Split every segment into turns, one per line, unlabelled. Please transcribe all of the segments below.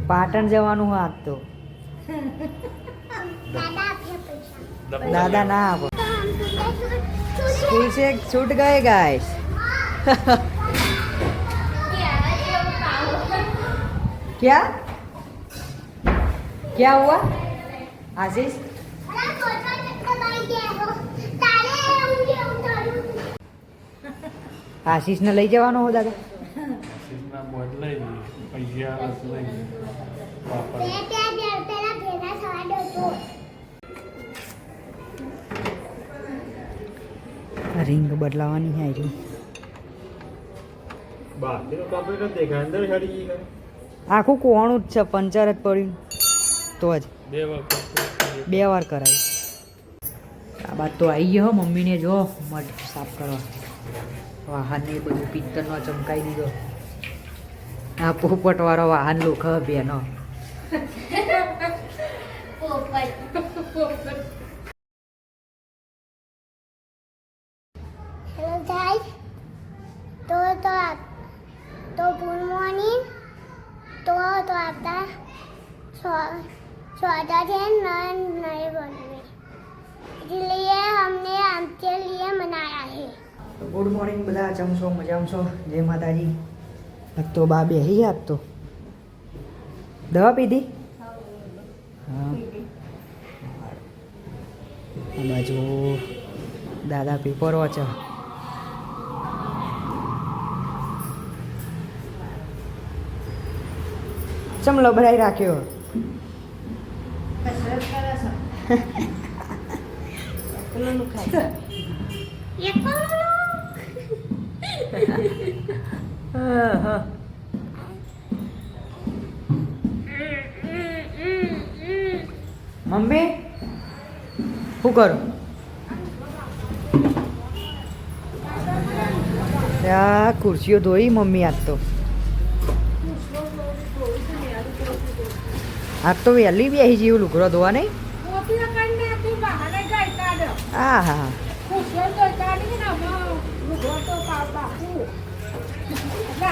પાટણ જવાનું હોય આજ તો. દાદા ના આપો. स्कूल से छूट गए गाइस. क्या क्या हुआ आशीष? आशीष ने लई जवानो हो दादा. रिंग बदलावानी है जो આખું કોણું જ છે, પંચર જ પડ્યું તો જ બે વાર કરાવી. આ બાદ તો આવી ગયો મમ્મીને જો મઢ સાફ કરવા વાહનને બધું પિત્તરનો ચમકાઈ દીધો. આ પોપટવાળો વાહન લોખ બેનો
Hello guys, तो गुड मॉर्निंग. तो आपका स्वागत है नए वन में, इसलिए हमने आपके लिए मनाया है.
ગુડ મોર્નિંગ બધા. ચમશો મજામાં છો? જય માતાજી. આજ તો બા બેહી આજ તો દવા પીધી. હા આ બાજુ દાદા પેપર વાંચે. ચમ લબડાઈ રાખ્યો. મમ્મી શું કરું? ત્યાં ખુરશીઓ ધોઈ મમ્મી આજ તો. આજ તો વહેલી બેસી જેવું લુગડો ધોવા નહીં. હા હા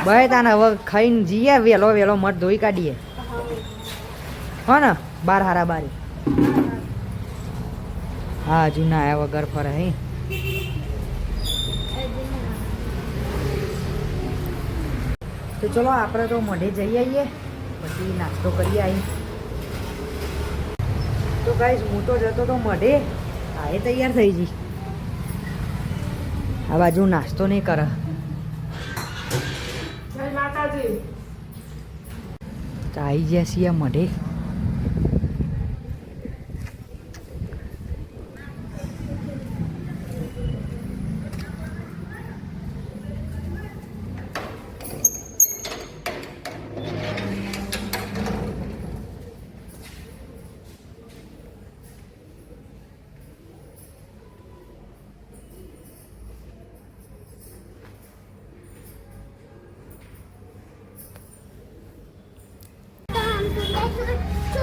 ભાઈ તાને હવે ખાઈને જઈએ વહેલો વહેલો મઠ ધોઈ કાઢીએ હો ને. 12:30. હા હજુ ના આવ્યા વગર ફરે હે. તો ચલો આપણે તો મઢે જઈ આવીએ, પછી નાસ્તો કરી આવી. તો ગાઈસ હું તો જતો તો મઢે, આ એ તૈયાર થઈ ગઈ. આ બાજુ નાસ્તો નહીં કરે. આવી ગયા છીએ મઢે.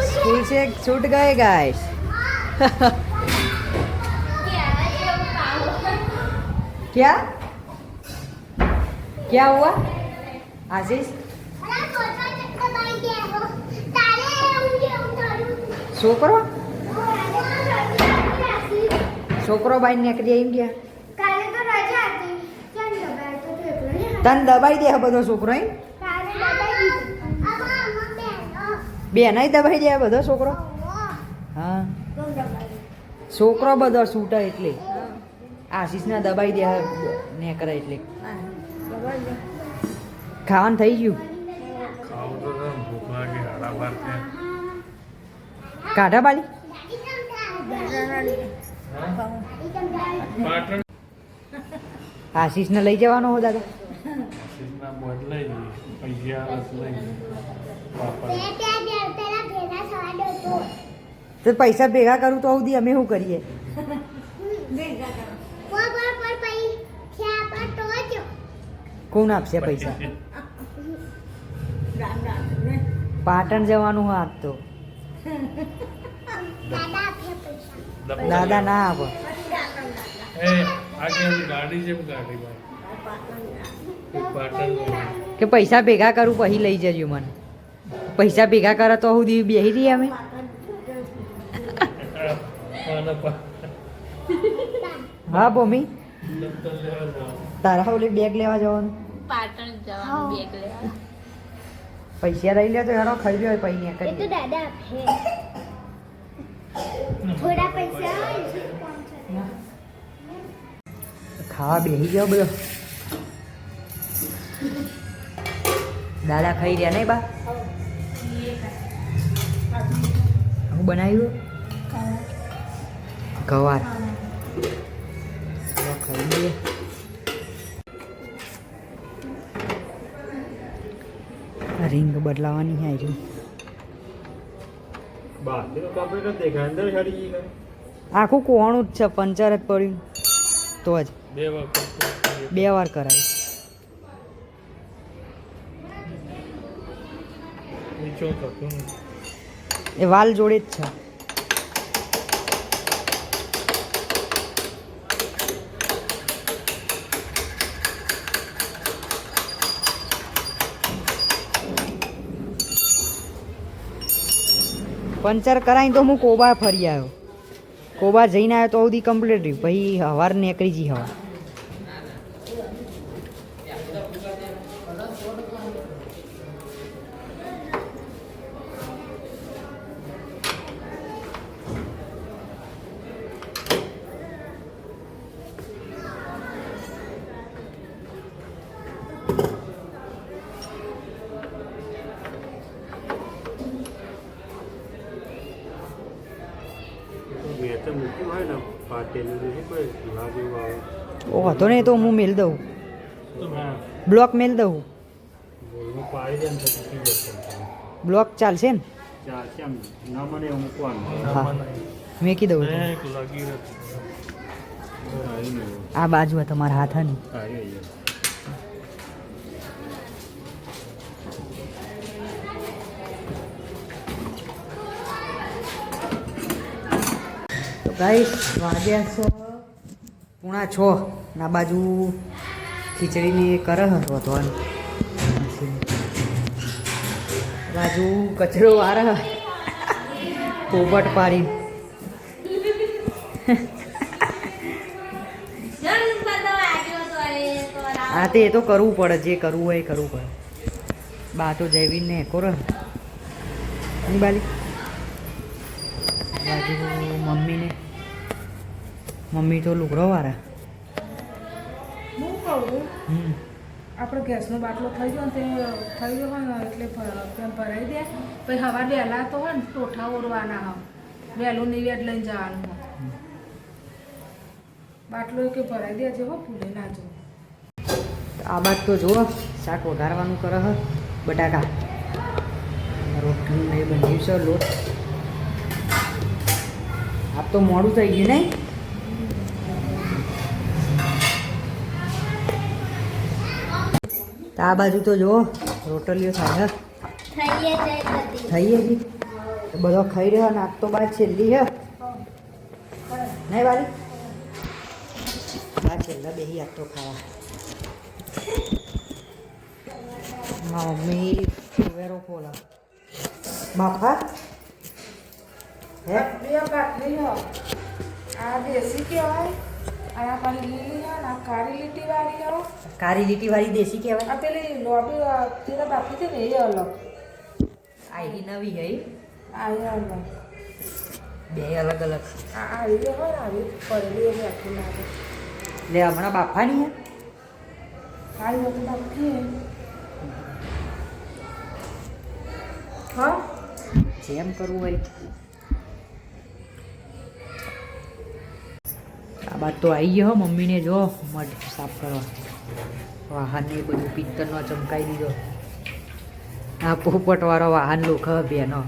स्कूल से छूट गए गाइस. क्या क्या हुआ आशीष? છોકરો છોકરો બાઈ નીકળી આવી ગયા. તને દબાઈ દે બધો છોકરો એમ. બેન દબાઈ દે બધો છોકરો. હા છોકરો બધો છૂટે એટલે આશીષને દબાઈ દે ને કરે એટલે ખાવાનું થઈ ગયું. કાઢા બાલી આશીષને લઈ જવાનો હો દાદા. તો પૈસા ભેગા કરું તો સુધી અમે શું કરીએ? કોણ આપશે પૈસા? પાટણ જવાનું હોય આજ તો. દાદા ના આપો. કે પૈસા ભેગા કરું પછી લઈ જજો મને. પૈસા ભેગા કરે તો સુધી બેસી રહીએ અમે. હા ભૂમિ તારા ઓલી બેગ લેવા જવાનું
પાટણ જવાનું બેગ લેવા.
પૈસા લઈ લે તો હેડો ખાઈ લ્યો પછી
એ તો
કરી
દાદા આપે થોડા પૈસા
ખાવા બેસી જાઓ બધો. દાદા ખાઈ રહ્યા નહીં બા. હું બનાવ્યું ગવાર. ચાલો ખાઈ લઈએ. રીંગ બદલાવાની છે હજુ. આખું કોણું જ છે, પંચર જ પડ્યું તો જ 2 વાર કરાવી. એ વાલ જોડે જ છે. પંચર કરાવીને તો હું કોબા ફરી આવ્યો. કોબા જઈને આવ્યો તો સુધી કમ્પ્લીટ રહ્યું. પછી હવાર નીકળી જઈ હવા. ઓ હતો નહીં તો હું મેલ દઉં, બ્લોક મેલ દઉં. બ્લોક ચાલશે ને? હા મેકી દઉં. આ બાજુ તમારા હાથ ને. તો ગાઈસ વાગ્યા છો 6:30. ના બાજુ ખીચડીને કરે વધવાનું. બાજુ કચરો વારે પોપટ પાડી. હા તે એ તો કરવું પડે, જે કરવું હોય એ કરવું પડે. બા તો જયવીને કોર બાલી બાજુ મમ્મીને. મમ્મી તો લુગડો વાળા.
હું કહું આપણો ગેસનો બાટલો થઈ ગયો ને તે થઈ ગયો હોય ને એટલે ત્યાં ભરાઈ દે. પછી હવા વહેલા તો હોય ને ટોઠા ઓરવાના હોય, વહેલું નિવેદ લઈને જવાનું હોય. બાટલો કે ભરાઈ દેજે હો, ભૂલે ના જો.
આ બાદ તો જુઓ શાક વઘારવાનું કરે હ. બટાકા રોટલી ને બન્યું છે લોટ. આપ તો મોડું થઈ ગયું નહીં? આ બાજુ તો જુઓ રોટલીઓ થાય થઈ ગઈ. બધો ખાઈ રહ્યો ને આજ તો બાદ છેલ્લી હે નહીં વાલી? આ છેલ્લા બેહી આજ તો ખાવા. મમ્મી વેરો ખોલા બાપા હે
બે બાટલી હો. આ દેશી કહેવાય, આ પાણી લીલી હોય ને આ કાળી લીટી વાળી હો.
કાળી લીટી વાળી દેશી કહેવાય.
આ પેલી લોબી તેના બાપી છે ને એ અલગ.
આ એ નવી હે.
આ એ અલગ.
બે અલગ અલગ.
આ એ હોય ને આવી પડેલી એવી આખી લાગે.
લે હમણાં બાફાની હે.
કાળી વખત બાપી હા
જેમ કરવું હોય. આ બાદ તો આવી ગયો મમ્મીને જો મઢ સાફ કરવા. વાહનને બધું પિત્તરનો ચમકાઈ દીધો. આ પોપટવાળો વાહન લોક બેનો.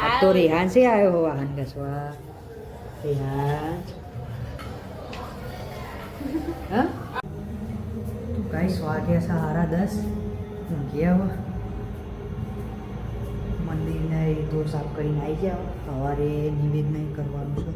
આ તો રેહાન છે આવ્યો વાહન ઘસવા. રેહાન હા ગાઈસ વાગ્યા છે 10:30. ઊંઘ્યા મંદિરને એ તો સાફ કરીને આવી ગયા. સવારે નિવેદ નહીં કરવાનું છે.